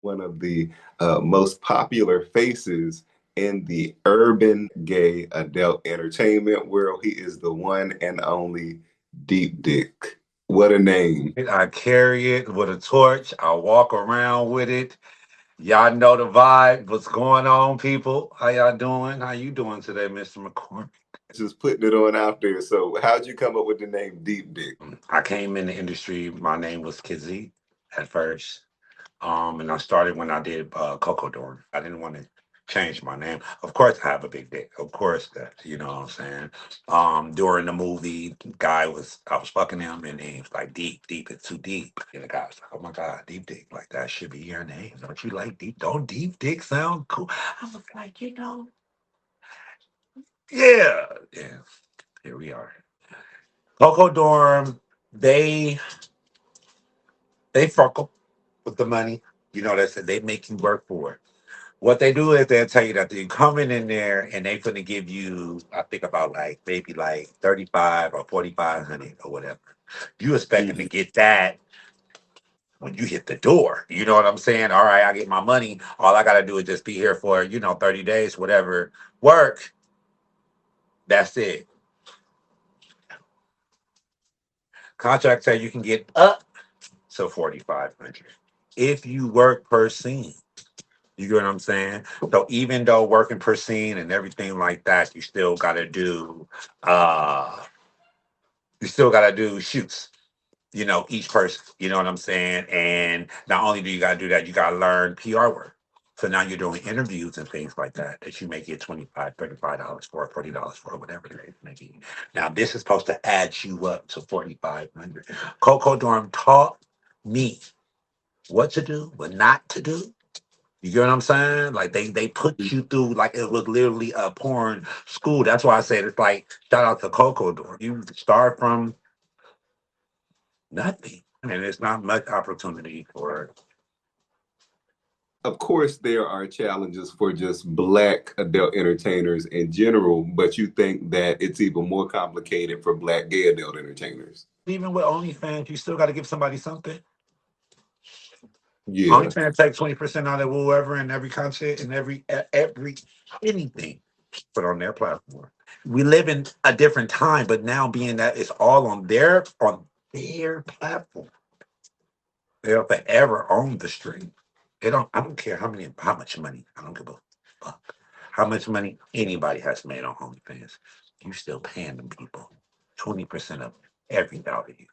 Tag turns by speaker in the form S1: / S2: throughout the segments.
S1: one of the most popular faces in the urban gay adult entertainment world. He is the one and only Deep Dick. What a name.
S2: I carry it with a torch. I walk around with it. Y'all know the vibe. What's going on, people? How y'all doing? How you doing today, Mr. McCormick?
S1: Just putting it on out there. So, how'd you come up with the name Deep Dick?
S2: I came in the industry. My name was Kizzy at first. And I started when I did Coco Dorn. I didn't want to change my name. Of course, I have a big dick. Of course, that you know what I'm saying. During the movie, I was fucking him, and he was like, "Deep, deep, it's too deep." And the guy was like, "Oh my god, deep dick, like that should be your name. Don't you like deep? Don't deep dick sound cool?" I was like, yeah, yeah. Here we are. Coco Dorm. They they fuckle with the money. You know, they make you work for it. What they do is they'll tell you that they're coming in there and they finna give you, I think about like maybe like 35 or 4,500 or whatever. You expecting to
S1: Mhm.
S2: get that when you hit the door. You know what I'm saying? All right, I get my money. All I gotta do is just be here for, 30 days, whatever. Work. That's it. Contract say you can get up to 4,500 if you work per scene. You get what I'm saying? So even though working per scene and everything like that, uh you still gotta do shoots, each person. You know what I'm saying? And not only do you gotta do that, you gotta learn PR work. So now you're doing interviews and things like that you may get $25, $35 for, $40 for, whatever the case may be. Now this is supposed to add you up to 4,500. Coco Dorm taught me what to do, what not to do. You get what I'm saying? Like they put you through like it was literally a porn school. That's why I said it's like shout out to Coco Door. You start from nothing, and it's not much opportunity for.
S1: Of course, there are challenges for just Black adult entertainers in general, but you think that it's even more complicated for Black gay adult entertainers.
S2: Even with OnlyFans, you still got to give somebody something.
S1: Yeah.
S2: OnlyFans take 20% out of whoever and every content and every anything put on their platform. We live in a different time, but now being that it's all on their platform, they'll forever own the stream. I don't care how much money. I don't give a fuck. How much money anybody has made on OnlyFans. You still paying them people 20% of every dollar you.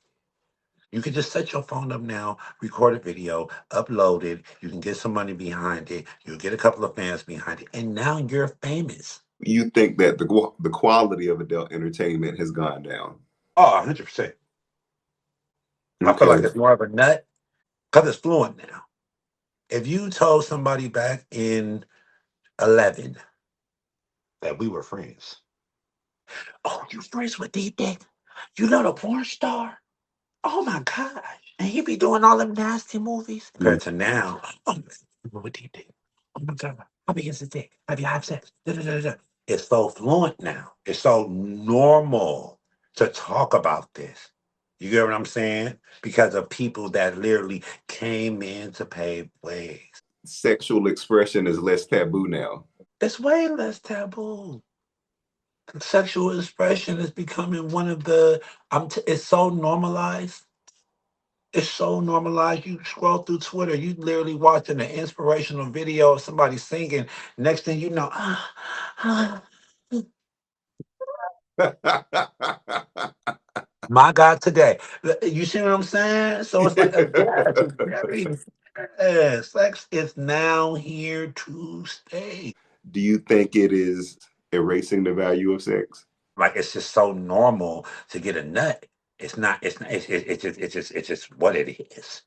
S2: You can just set your phone up now, record a video, upload it. You can get some money behind it. You'll get a couple of fans behind it, and now you're famous.
S1: You think that the quality of adult entertainment has gone down.
S2: Oh, 100%. I feel like
S1: Okay.
S2: it's more of a nut because it's fluent now. If you told somebody back in 11 that we were friends, oh, you friends with D-Dick? You know the porn star? Oh my God. And he be doing all them nasty movies.
S1: Mm.
S2: Compared to now, oh, man, with D-Dick. Oh my God. How big is his dick? Have you had sex? Da, da, da, da. It's so fluent now. It's so normal to talk about this. You get what I'm saying? Because of people that literally came in to pave ways.
S1: Sexual expression is less taboo now.
S2: It's way less taboo. Sexual expression is becoming one of the it's so normalized. It's so normalized. You scroll through Twitter, you literally watching an inspirational video of somebody singing. Next thing you know, my God, today. You see what I'm saying? So it's like, yes, it's very, yes, sex is now here to stay.
S1: Do you think it is erasing the value of sex?
S2: Like it's just so normal to get a nut. It's not. It's not. It's just what it is.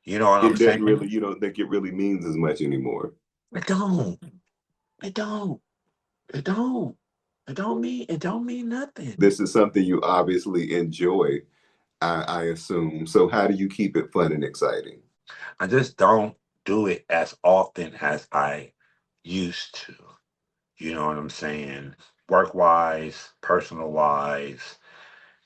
S2: You know what I'm
S1: It doesn't
S2: saying?
S1: really, you don't think it really means as much anymore.
S2: It don't. It don't. It don't. It don't mean nothing.
S1: This is something you obviously enjoy, I assume. So how do you keep it fun and exciting?
S2: I just don't do it as often as I used to. You know what I'm saying? Work wise, personal wise.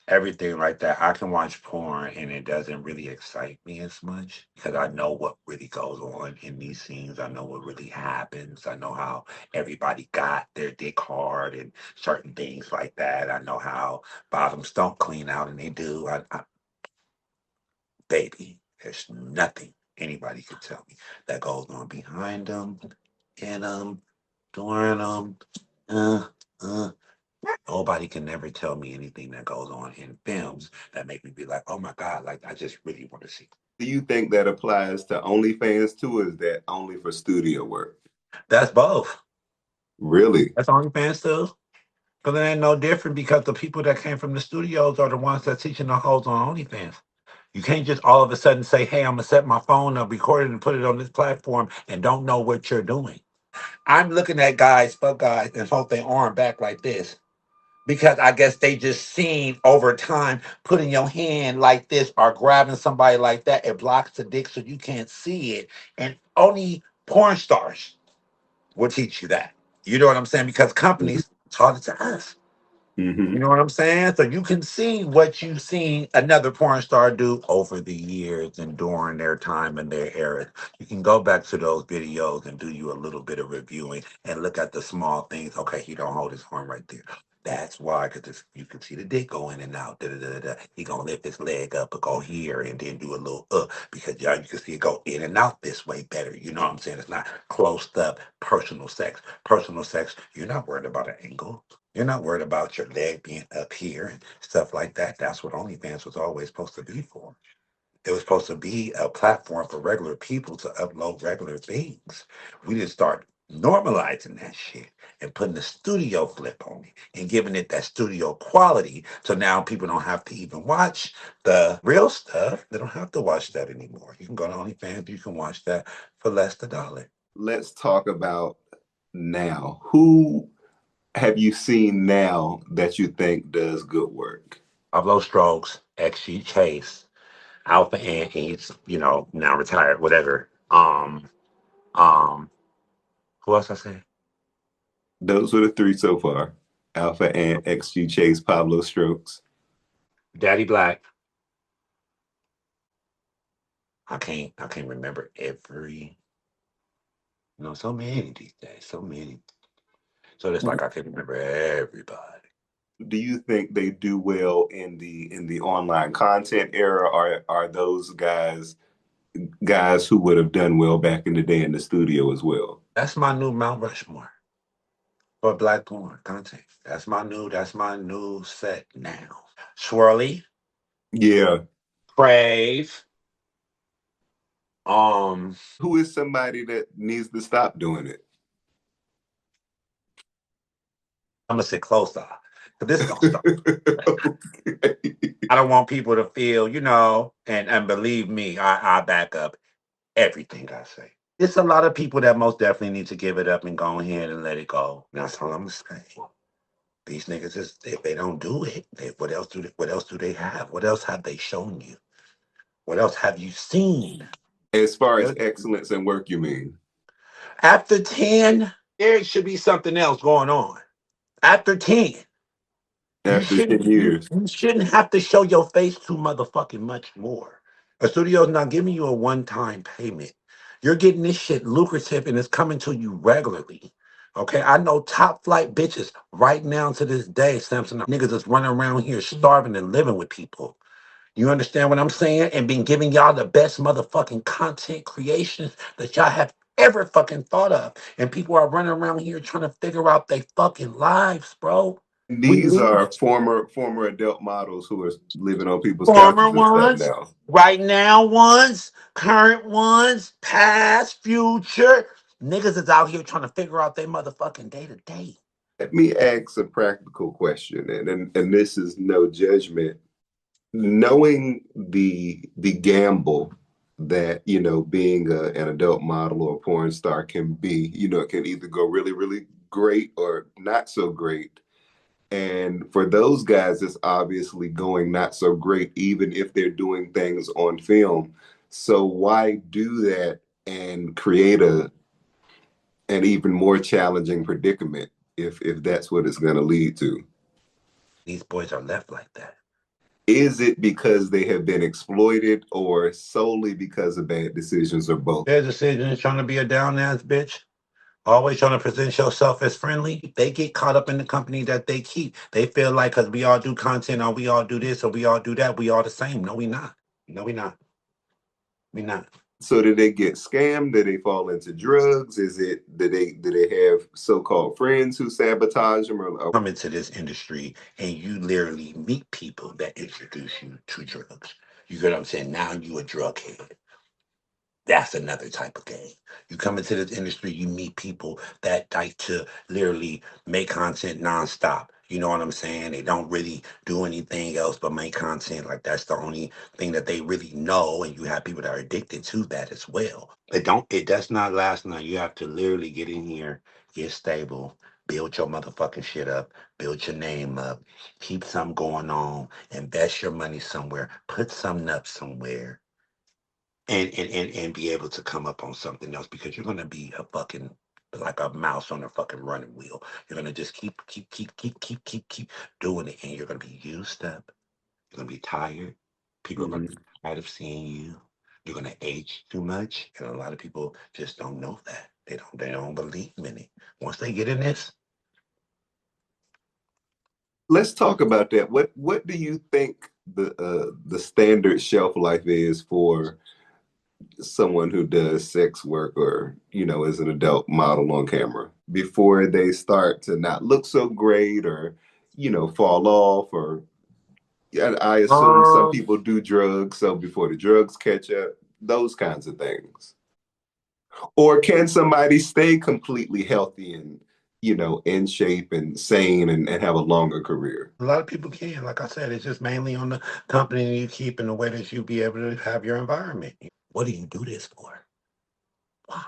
S2: everything like that. I can watch porn and it doesn't really excite me as much because I know what really goes on in these scenes. I know what really happens. I know how everybody got their dick hard and certain things like that. I know how bottoms don't clean out and they do. Baby, there's nothing anybody could tell me that goes on behind them and during uh, uh, nobody can never tell me anything that goes on in films that make me be like, oh my God, like I just really want to see.
S1: Do you think that applies to OnlyFans too, or is that only for studio work?
S2: That's both.
S1: Really?
S2: That's OnlyFans too. Because it ain't no different because the people that came from the studios are the ones that's teaching the hoes on OnlyFans. You can't just all of a sudden say, hey, I'm going to set my phone up, record it, and put it on this platform and don't know what you're doing. I'm looking at guys, fuck guys, and hold their arm back like this because I guess they just seen over time putting your hand like this or grabbing somebody like that. It blocks the dick so you can't see it. And only porn stars will teach you that. You know what I'm saying? Because companies taught it to us. You
S1: Mm-hmm.
S2: know what I'm saying? So you can see what you've seen another porn star do over the years and during their time and their era. You can go back to those videos and do you a little bit of reviewing and look at the small things. Okay, he don't hold his arm right there. That's why, because you can see the dick go in and out. Da, da, da, da, da. He gonna lift his leg up and go here and then do a little because y'all you can see it go in and out this way better. You know what I'm saying? It's not close up personal sex. Personal sex, you're not worried about an angle. You're not worried about your leg being up here and stuff like that. That's what OnlyFans was always supposed to be for. It was supposed to be a platform for regular people to upload regular things. We didn't start normalizing that shit and putting the studio flip on it and giving it that studio quality. So now people don't have to even watch the real stuff. They don't have to watch that anymore. You can go to OnlyFans, you can watch that for less than a dollar.
S1: Let's talk about now. Who have you seen now that you think does good work?
S2: Pablo Strokes, XG Chase, Alpha and he's, now retired, whatever. Um, who else I say?
S1: Those were the three so far. Alpha and XG Chase, Pablo Strokes.
S2: Daddy Black. I can't remember every so many these days. So many. So it's like I can't remember everybody.
S1: Do you think they do well in the online content era, or are those guys who would have done well back in the day in the studio as well?
S2: That's my new Mount Rushmore for black porn content. That's my new set now. Swirly,
S1: Yeah.
S2: Crave, um,
S1: Who is somebody that needs to stop doing it?
S2: I'm gonna sit close up. But this is gonna start.
S1: Okay.
S2: I don't want people to feel, and believe me, I back up everything I say. It's a lot of people that most definitely need to give it up and go ahead and let it go. That's all I'm saying. These niggas is if they don't do it, what else do they have? What else have they shown you? What else have you seen?
S1: As far as excellence and work, you mean?
S2: After 10, there should be something else going on. After 10, you
S1: After 10
S2: shouldn't you,
S1: years.
S2: you shouldn't have to show your face too motherfucking much more. A studio's not giving you a one-time payment. You're getting this shit lucrative and it's coming to you regularly. Okay, I know top flight bitches right now to this day, Samson niggas is running around here starving and living with people. You understand what I'm saying? And been giving y'all the best motherfucking content creations that y'all have ever fucking thought of. And people are running around here trying to figure out their fucking lives, bro. We
S1: These
S2: need
S1: are former adult models who are living on people's
S2: former
S1: couches and stuff
S2: ones,
S1: now.
S2: right now ones, current ones, past, future. Niggas is out here trying to figure out their motherfucking day to day.
S1: Let me ask a practical question, and this is no judgment. Knowing the gamble that being an adult model or a porn star can be, it can either go really really great or not so great. And for those guys, it's obviously going not so great, even if they're doing things on film. So why do that and create an even more challenging predicament if that's what it's going to lead to?
S2: These boys are left like that.
S1: Is it because they have been exploited or solely because of bad decisions or both?
S2: Their decision is trying to be a down ass bitch. Always trying to present yourself as friendly. They get caught up in the company that they keep. They feel like because we all do content or we all do this or we all do that, we all the same. No, we not. No, we not. We not.
S1: So did they get scammed? Did they fall into drugs? Is it did they have so-called friends who sabotage them or
S2: Come into this industry and you literally meet people that introduce you to drugs. You get what I'm saying? Now you a drug head. That's another type of game. You come into this industry, you meet people that like to literally make content nonstop. You know what I'm saying? They don't really do anything else but make content. Like that's the only thing that they really know. And you have people that are addicted to that as well. It does not last long. You have to literally get in here, get stable, build your motherfucking shit up, build your name up, keep something going on, invest your money somewhere, put something up somewhere and be able to come up on something else because you're gonna be a fucking like a mouse on a fucking running wheel. You're gonna just keep doing it, and you're gonna be used up. You're gonna be tired. People are gonna
S1: Mhm.
S2: be tired of seeing you. You're gonna age too much, and a lot of people just don't know that. They don't believe in it. Once they get in this,
S1: Let's talk about that. What do you think the standard shelf life is for someone who does sex work or, is an adult model on camera before they start to not look so great or, fall off or yeah, I assume some
S2: um,
S1: people do drugs, so before the drugs catch up, those kinds of things. Or can somebody stay completely healthy and, in shape and sane and have a longer career?
S2: a lot of people can. Like I said, it's just mainly on the company you keep and the way that you be able to have your environment. What do you do this for? Why?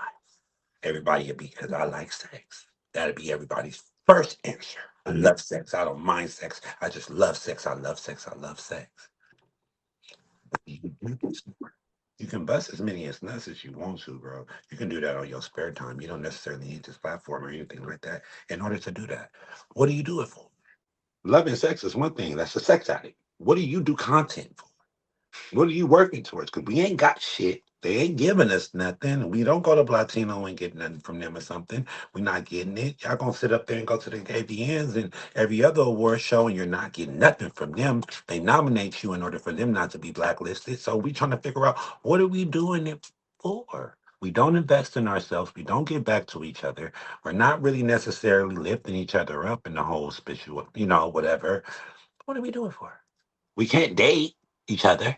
S2: Everybody would be because I like sex. That'd be everybody's first answer. I love sex. I don't mind sex. I just love sex. I love sex. I love sex. You can do this for. You can bust as many as nuts as you want to, bro. You can do that on your spare time. You don't necessarily need this platform or anything like that in order to do that. What do you do it for? Loving sex is one thing. That's a sex addict. What do you do content for? What are you working towards? Because we ain't got shit. They ain't giving us nothing. We don't go to Latino and get nothing from them or something. We're not getting it. Y'all gonna sit up there and go to the AVNs and every other award show, and you're not getting nothing from them. They nominate you in order for them not to be blacklisted. So we trying to figure out what are we doing it for? We don't invest in ourselves. We don't give back to each other. We're not really necessarily lifting each other up in the whole spiritual, whatever. What are we doing for? We can't date each other.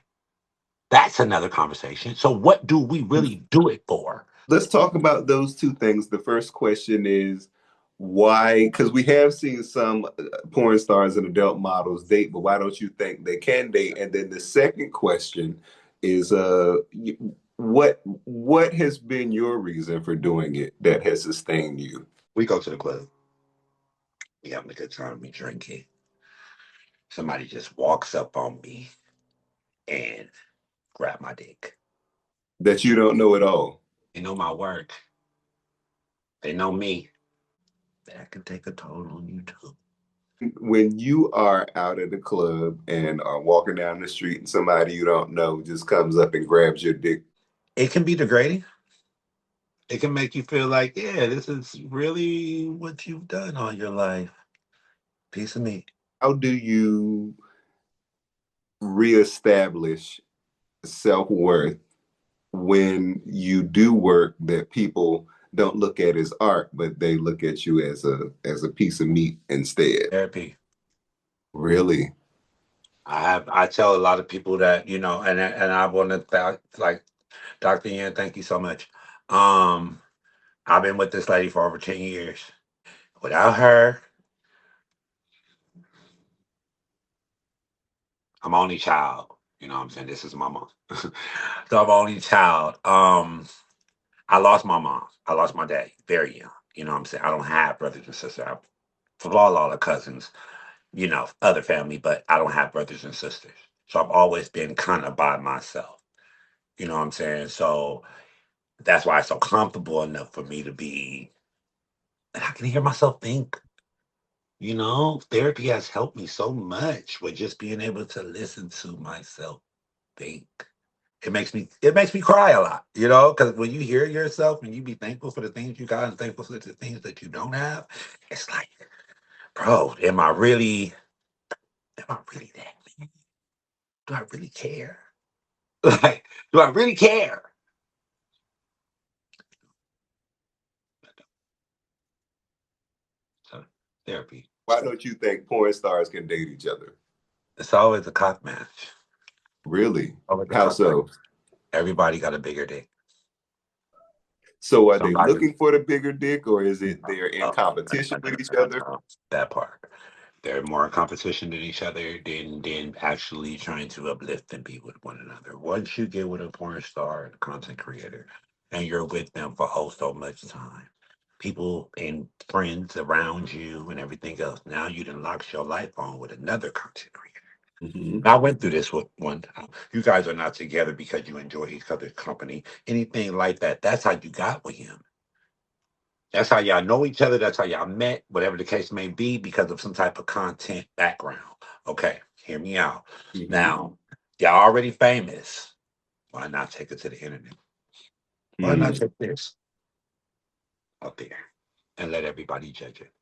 S2: That's another conversation. So, what do we really do it for?
S1: Let's talk about those two things. The first question is why, because we have seen some porn stars and adult models date, but why don't you think they can date? And then the second question is what has been your reason for doing it that has sustained you?
S2: We go to the club, we having a good time, we drinking. Somebody just walks up on me and grab my dick.
S1: That you don't know at all.
S2: They know my work. They know me. That can take a toll on you too.
S1: When you are out at the club and are walking down the street and somebody you don't know just comes up and grabs your dick,
S2: It can be degrading. It can make you feel like, yeah, this is really what you've done all your life. Piece of me.
S1: how do you reestablish self-worth when you do work that people don't look at as art, but they look at you as a piece of meat instead?
S2: Therapy.
S1: Really?
S2: I tell a lot of people that, and I want to like Dr. Yen, thank you so much. Um, I've been with this lady for over 10 years. Without her, I'm only child. You know what I'm saying? This is my mom. So I'm only child. I lost my mom. I lost my dad very young. You know what I'm saying? I don't have brothers and sisters. I've all the cousins, other family, but I don't have brothers and sisters. So I've always been kind of by myself. You know what I'm saying? So that's why it's so comfortable enough for me to be, and I can hear myself think. Therapy has helped me so much with just being able to listen to myself think. It makes me cry a lot, because when you hear yourself and you be thankful for the things you got and thankful for the things that you don't have, it's like, bro, am I really that man? Do I really care? Like, do I really care? So therapy.
S1: Why don't you think porn stars can date each other?
S2: It's always a cock match.
S1: Really?
S2: Always a
S1: How
S2: cock match.
S1: so?
S2: Everybody got a bigger dick.
S1: So are they
S2: Somebody
S1: looking for the bigger dick, or is
S2: no,
S1: it they're in
S2: no,
S1: competition with each other?
S2: that part. They're more in competition than each other than actually trying to uplift and be with one another. Once you get with a porn star and content creator and you're with them for oh so much time, people and friends around you and everything else, now you done locked your life on with another content creator.
S1: Hmm.
S2: I went through this with one. You guys are not together because you enjoy each other's company. Anything like that. That's how you got with him. That's how y'all know each other. That's how y'all met, whatever the case may be, because of some type of content background. Okay, hear me out.
S1: Hmm.
S2: Now, y'all already famous. Why not take it to the internet? Why not
S1: Mm.
S2: take this up there and let everybody judge it?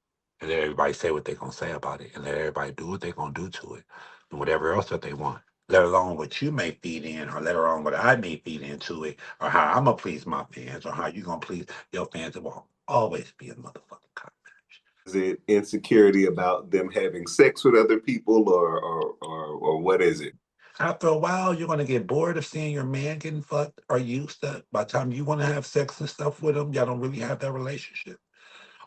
S2: And let everybody say what they're going to say about it. And let everybody do what they're going to do to it. And whatever else that they want. Let alone what you may feed in, or let alone what I may feed into it, or how I'm going to please my fans, or how you going to please your fans. It will always be a motherfucking cop.
S1: Is it insecurity about them having sex with other people, or what is it?
S2: After a while, you're gonna get bored of seeing your man getting fucked or used to. By the time you want to have sex and stuff with him, y'all don't really have that relationship.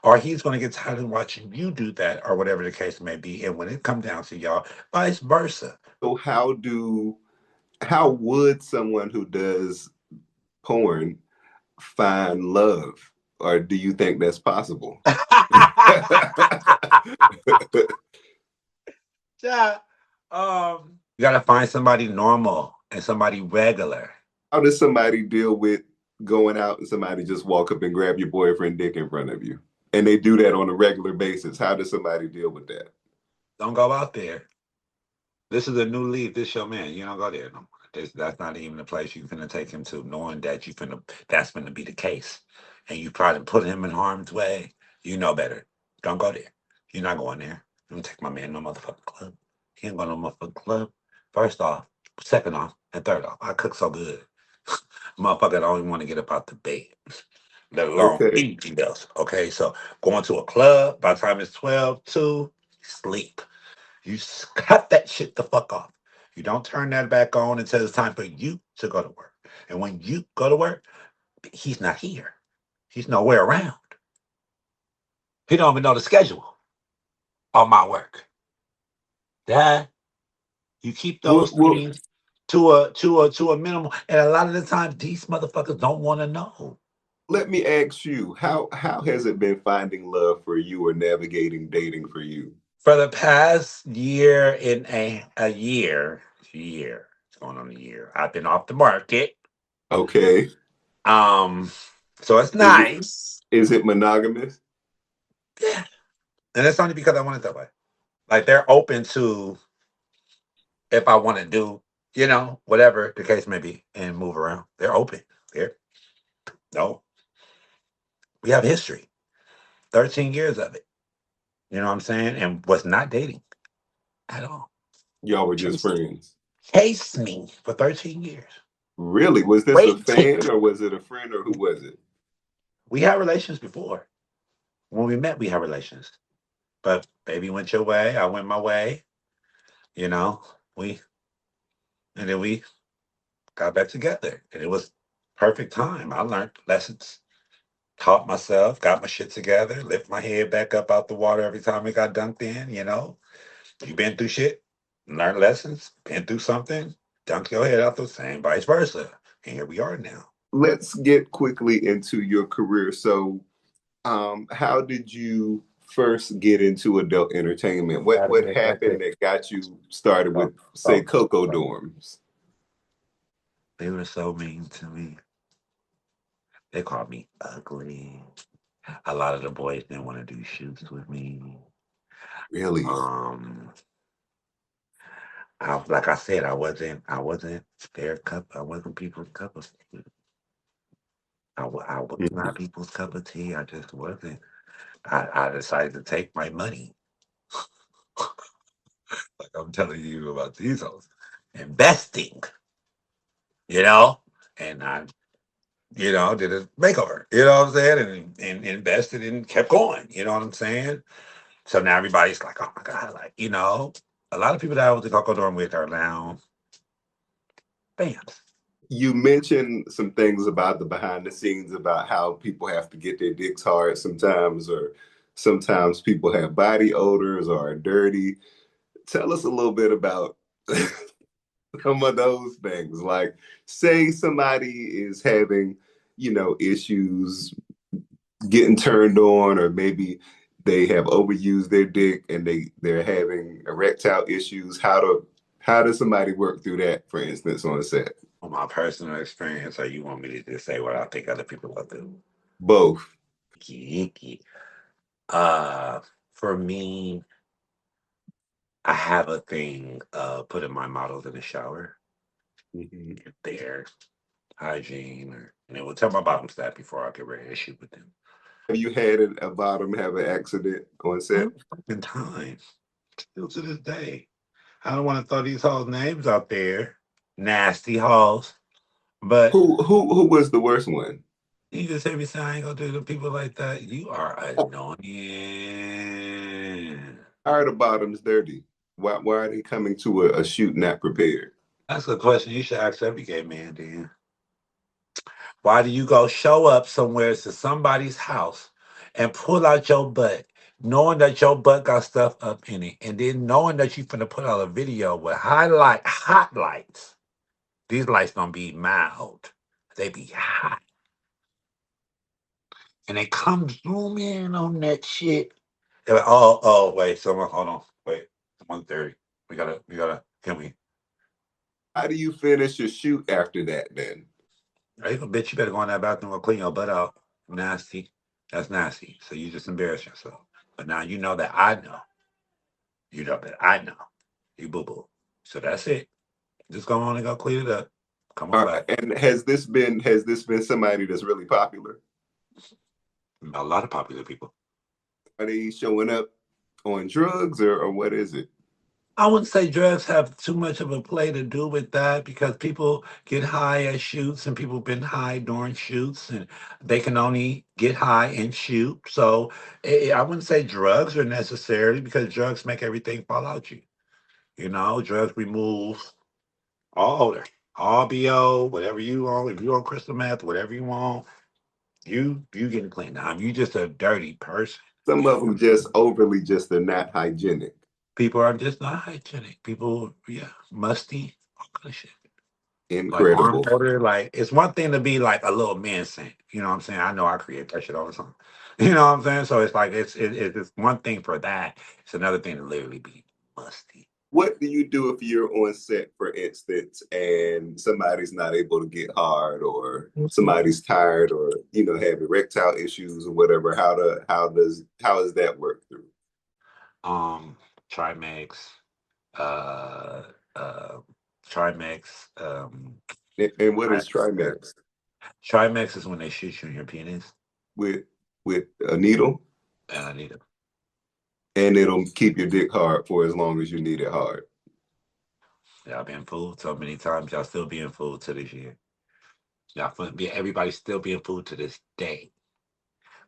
S2: Or he's gonna get tired of watching you do that, or whatever the case may be. And when it comes down to y'all, vice versa.
S1: So how would someone who does porn find love, or do you think that's possible?
S2: Yeah. You gotta find somebody normal and somebody regular.
S1: How does somebody deal with going out and somebody just walk up and grab your boyfriend dick in front of you? And they do that on a regular basis. How does somebody deal with that?
S2: Don't go out there. This is a new leaf. This your man. You don't go there no more. That's not even the place you finna take him to, knowing that that's finna be the case. And you probably put him in harm's way. You know better. Don't go there. You're not going there. I'm gonna take my man to no motherfucking club. He ain't going to no motherfucking club. First off, second off, and third off, I cook so good. Motherfucker don't even want to get up out the bed, let alone
S1: Okay.
S2: anything else. Okay, so going to a club by the time it's 12, 2, sleep. Cut that shit the fuck off. You don't turn that back on until it's time for you to go to work. And when you go to work, he's not here. He's nowhere around. He don't even know the schedule of my work. That you keep those
S1: Well,
S2: things to a minimum. And a lot of the time, these motherfuckers don't want to know.
S1: let me ask you, how has it been finding love for you or navigating dating for you?
S2: For the past year in a year, it's going on a year. I've been off the market.
S1: Okay.
S2: Um, so it's
S1: Is it
S2: nice.
S1: is it monogamous?
S2: Yeah. And it's only because I want it that way. Like they're open to if I want to do, whatever the case may be and move around. They're open. They're no. We have history. 13 years of it. You know what I'm saying? And was not dating at all.
S1: Y'all were just
S2: Chase,
S1: friends.
S2: chase me for 13 years.
S1: Really? Was this a
S2: Waiting.
S1: fan or was it a friend or who was it?
S2: We had relations before. When we met, we had relations. But baby went your way. I went my way. You know, we, and then we got back together. And it was perfect time. I learned lessons, taught myself, got my shit together, lift my head back up out the water every time it got dunked in. You been through shit, learned lessons, been through something, dunk your head out the same, vice versa. And here we are now.
S1: Let's get quickly into your career. So, how did you first get into adult entertainment? What
S2: That's
S1: happened
S2: it.
S1: that got you started with,
S2: So,
S1: say,
S2: so,
S1: Cocoa
S2: so.
S1: Dorms?
S2: They were so mean to me. They called me ugly. A lot of the boys didn't want to do shoots with me.
S1: Really?
S2: Um, like I said, I wasn't their cup. I wasn't people's cup of tea. I was
S1: Mhm.
S2: not people's cup of tea. I just wasn't. I decided to take my money, like I'm telling you about these hoes, investing, you know, and I, did a makeover, you know what I'm saying, and invested and kept going, you know what I'm saying. So now everybody's like, oh my god, like a lot of people that I was to go dorm with are now fans.
S1: You mentioned some things about the behind the scenes about how people have to get their dicks hard sometimes, or sometimes people have body odors or are dirty. Tell us a little bit about some of those things. Like, say somebody is having, issues getting turned on, or maybe they have overused their dick and they're having erectile issues. How does somebody work through that, for instance, on a set?
S2: From my personal experience, or you want me to just say what I think other people will do?
S1: Both.
S2: Geeky. Uh, for me, I have a thing putting my models in the shower
S1: Mhm.
S2: if they're hygiene, and it will tell my bottom stat before I get ready to shoot with them.
S1: Have you had a bottom have an accident on set?
S2: In time, still to this day. I don't want to throw these hoes' names out there, nasty hoes, but
S1: Who was the worst one?
S2: you just hear me say I ain't gonna do the people like that. You are annoying.
S1: How are the bottoms dirty? Why are they coming to a shoot not prepared?
S2: That's a question you should ask every gay man, then. Why do you go show up somewhere to somebody's house and pull out your butt, knowing that your butt got stuff up in it, and then knowing that you finna put out a video with hot lights? These lights gonna be mild. They be hot. And they come zoom in on that shit. They're like, wait, someone, hold on, wait, 1:30. Can we?
S1: How do you finish your shoot after that then?
S2: Hey, bitch, you better go in that bathroom and clean your butt out. Nasty. That's nasty. So you just embarrass yourself. But now you know that I know. You know that I know. You boo boo. So that's it. Just go on and go clean it up. Come on back.
S1: And has this been somebody that's really popular?
S2: A lot of popular people.
S1: Are they showing up on drugs, or what is it?
S2: I wouldn't say drugs have too much of a play to do with that because people get high at shoots and people been high during shoots and they can only get high and shoot. So I wouldn't say drugs are necessarily because drugs make everything fall out you. Drugs remove all all BO, whatever you want. If you on crystal meth, whatever you want, you getting clean. Now, if you just a dirty person,
S1: Some of them just overly just are not hygienic.
S2: people are just not hygienic. People, yeah, musty, all kind of shit. Like arm
S1: Incredible.
S2: odor, like it's one thing to be like a little man scent. You know what I'm saying? I know I create that shit all the time. You know what I'm saying? So it's like it's one thing for that. It's another thing to literally be musty.
S1: What do you do if you're on set, for instance, and somebody's not able to get hard, or somebody's tired, or have erectile issues or whatever? How does that work through?
S2: Um, Trimex, uh, uh, Trimex,
S1: And what is Trimax?
S2: Trimex is when they shoot you in your penis.
S1: With a needle,
S2: And I need a
S1: and it'll keep your dick hard for as long as you need it hard.
S2: Y'all been fooled so many times. Y'all still being fooled to this year. Everybody's still being fooled to this day.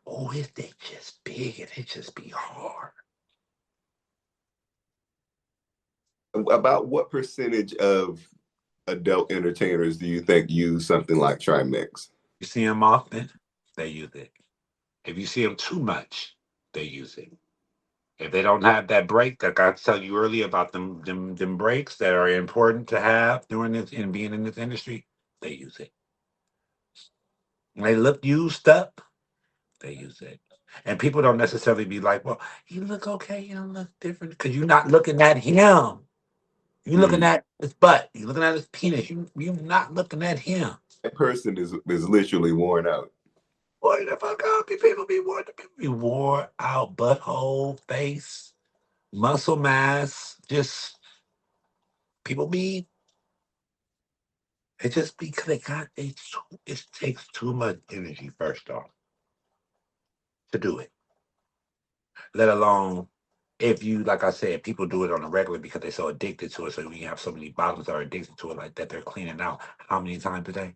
S2: Oh, his dick just big and it just be hard.
S1: About what percentage of adult entertainers do you think use something like Trimex?
S2: You see them often, they use it. If you see them too much, they use it. If they don't have that break, like I tell you earlier about them breaks that are important to have during this and being in this industry, they use it. When they look used up, they use it. And people don't necessarily be like, well, you look okay, you don't look different. Because you're not looking at him. You're looking
S1: Mm.
S2: at his butt. You're looking at his penis. You're not looking at him.
S1: That person is literally worn out.
S2: Boy, the fuck out. People be wore out butthole, face. Muscle mass, just people be it just because they got it takes too much energy first off to do it. Let alone if you like I said, people do it on a regular because they're so addicted to it. So when you have so many bottles that are addicted to it like that, they're cleaning out how many times a day?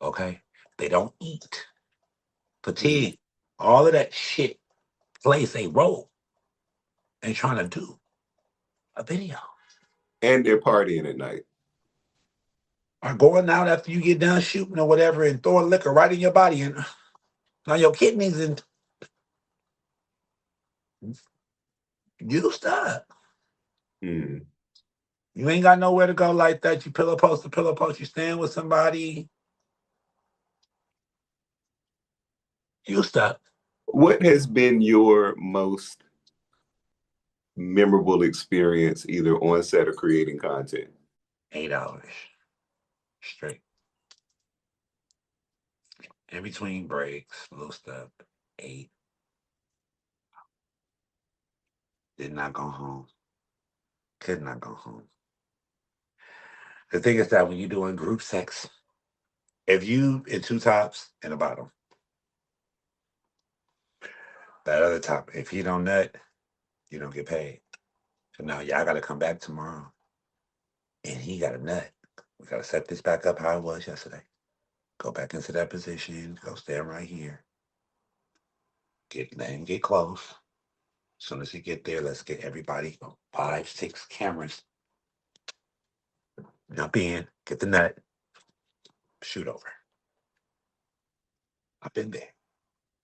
S2: Okay. They don't eat.
S1: Mm.
S2: Fatigue. All of that shit plays a role in trying to do a video.
S1: And they're partying at night.
S2: Or going out after you get done shooting or whatever and throwing liquor right in your body and on your kidneys and used up.
S1: Mm.
S2: You ain't got nowhere to go like that. You pillow post to pillow post. You stand with somebody. Used up.
S1: What has been your most memorable experience either on set or creating content?
S2: 8 hours straight. In between breaks, little stuff. Eight. Did not go home. Could not go home. The thing is that when you're doing group sex, if you in two tops and a bottom, that other top, if you don't nut, you don't get paid. So now y'all got to come back tomorrow, and he got a nut. We got to set this back up how it was yesterday. Go back into that position. Go stand right here. Let him get close. As soon as he get there, let's get everybody 5, 6 cameras. Jump in, get the nut, shoot over. I've been there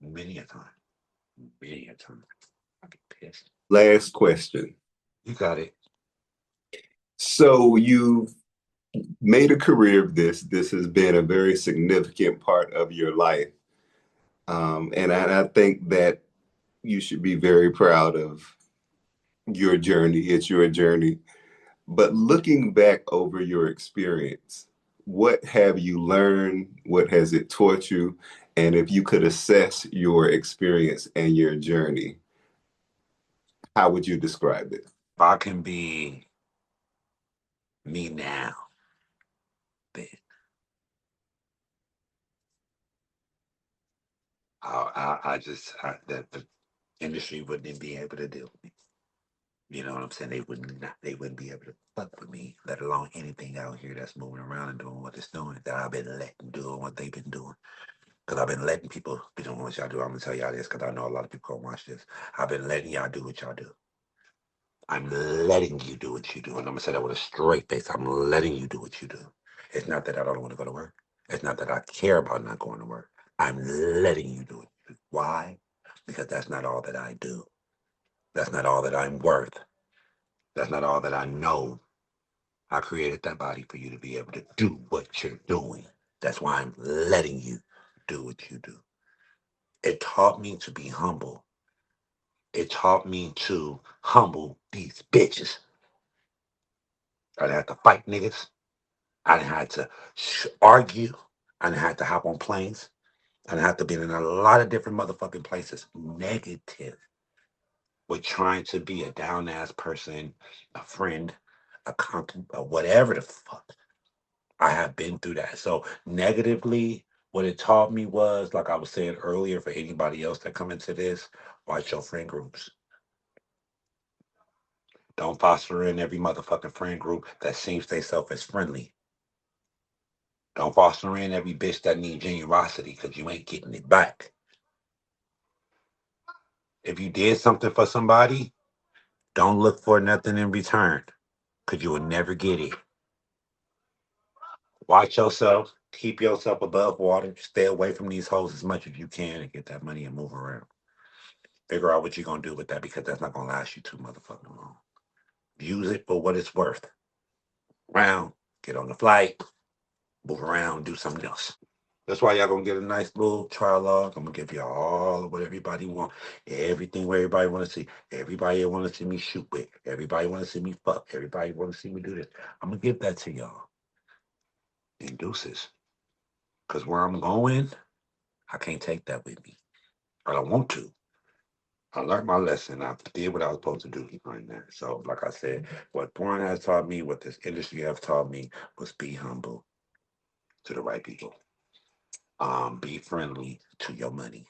S2: many a time. Many a time. I'd be pissed.
S1: Last question.
S2: You got it.
S1: So you've made a career of this. This has been a very significant part of your life. And I think that you should be very proud of your journey. It's your journey. But looking back over your experience, what have you learned? What has it taught you? And if you could assess your experience and your journey, how would you describe it?
S2: If I can be me now, then that the industry wouldn't be able to deal with me. You know what I'm saying? They wouldn't be able to fuck with me, let alone anything out here that's moving around and doing what it's doing that I've been letting do what they've been doing. Because I've been letting people be doing what y'all do. I'm gonna tell y'all this because I know a lot of people gonna watch this. I've been letting y'all do what y'all do. I'm letting you do what you do. And I'm gonna say that with a straight face. I'm letting you do what you do. It's not that I don't want to go to work. It's not that I care about not going to work. I'm letting you do it. Why? Because that's not all that I do. That's not all that I'm worth. That's not all that I know. I created that body for you to be able to do what you're doing. That's why I'm letting you do what you do. It taught me to be humble. It taught me to humble these bitches. I didn't have to fight niggas. I didn't have to argue. I didn't have to hop on planes. I didn't have to be in a lot of different motherfucking places. Negative. With trying to be a down ass person, a friend, a content, or whatever the fuck. I have been through that. So negatively, what it taught me was, like I was saying earlier, for anybody else that come into this, watch your friend groups. Don't foster in every motherfucking friend group that seems they self as friendly. Don't foster in every bitch that need generosity because you ain't getting it back. If you did something for somebody, don't look for nothing in return because you will never get it. Watch yourself. Keep yourself above water. Stay away from these hoes as much as you can and get that money and move around. Figure out what you're going to do with that because that's not going to last you too motherfucking long. Use it for what it's worth. Round, get on the flight, move around, do something else. That's why y'all gonna get a nice little trialogue. I'm gonna give y'all all of what everybody want. Everything where everybody wanna see. Everybody wanna see me shoot with. Everybody wanna see me fuck. Everybody wanna see me do this. I'm gonna give that to y'all in deuces. Cause where I'm going, I can't take that with me. I don't want to. I learned my lesson. I did what I was supposed to do behind that. So, like I said, what porn has taught me, what this industry has taught me, was be humble to the right people. Be friendly to your money.